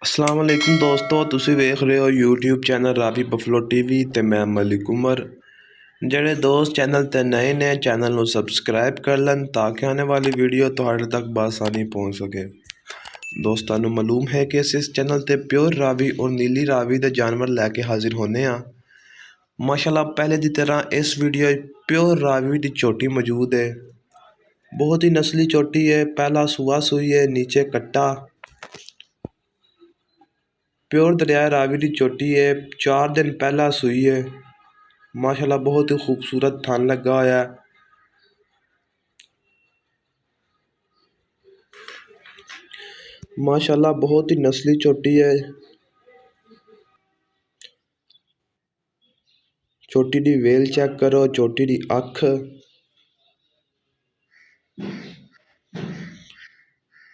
अस्सलाम वालेकुम दोस्तों, ਤੁਸੀਂ ਵੇਖ ਰਹੇ ਹੋ YouTube channel Ravi Buffalo TV ਤੇ ਮੈਂ ਮਲਿਕ ਉਮਰ। ਜਿਹੜੇ ਦੋਸਤ ਚੈਨਲ ਤੇ ਨਏ ਨੇ ਚੈਨਲ ਨੂੰ ਸਬਸਕ੍ਰਾਈਬ ਕਰ ਲੈਣ ਤਾਂ ਕਿ ਆने वाली ਵੀਡੀਓ ਤੁਹਾਡੇ ਤੱਕ ਬਾਸਾਨੀ ਪਹੁੰਚ ਸਕੇ। ਦੋਸਤਾਂ ਨੂੰ ਮਾਲੂਮ ਹੈ ਕਿ ਅਸੀਂ ਇਸ ਚੈਨਲ ਤੇ ਪਿਓਰ ਰਾਵੀ ਔਰ ਨੀਲੀ ਰਾਵੀ ਦੇ ਜਾਨਵਰ ਲੈ ਕੇ ਹਾਜ਼ਰ ਹੋਨੇ ਆ। ਮਾਸ਼ਾਅੱਲਾ पहले ਦੀ ਤਰ੍ਹਾਂ ਇਸ ਵੀਡੀਓ ਪਿਓਰ ਰਾਵੀ ਦੀ ਝੋਟੀ ਮੌਜੂਦ ਹੈ। बहुत ही नस्ली चोटी है, पहला सुआ सुई है, नीचे कट्टा। प्योर दरिया रावी की चोटी है, 4 दिन पहला सुई है। माशाल्लाह बहुत ही खूबसूरत थान लगा होया है। माशाल्लाह बहुत ही नस्ली चोटी है। चोटी दी वेल चेक करो, चोटी दी अख।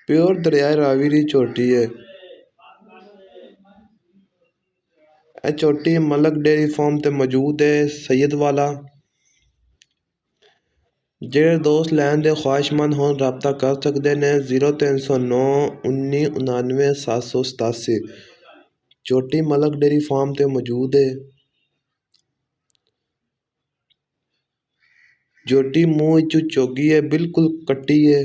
प्योर दरिया रावी की चोटी है। यह चोटी मलक डेयरी फार्म ते मौजूद है, सैयद वाला। ਜਿਹੜੇ ਦੋਸਤ ਲੈਣ ਦੇ ख्वाहिशमंद हों रब्ता कर सकते हैं 0309 19 99 787। चोटी मलक डेयरी फार्म ते मौजूद है। चोटी मुँह चू चोगी है, बिल्कुल कट्टी है।